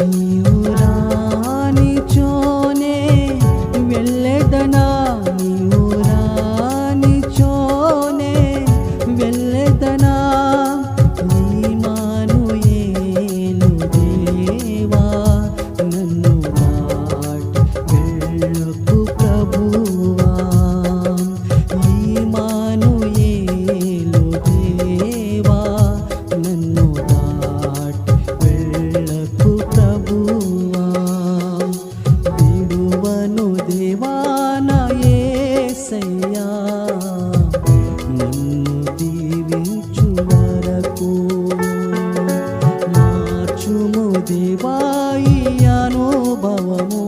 నీవు రానిచోనే వెళ్ళెదనా, నీవు రానిచోనే వెళ్ళెదనా. ఇమ్మానుయేలు దేవా నన్ను దాటి వెళ్ళకు ప్రభువా. ఇమ్మానుయేలు దేవా నన్ను దాటి వెళ్ళకు ప్రభువా. విడువను దేవా నా యేసయ్యా, నన్ను దీవించు వరకు. మార్చుము దేవా ఈ అనుభవము,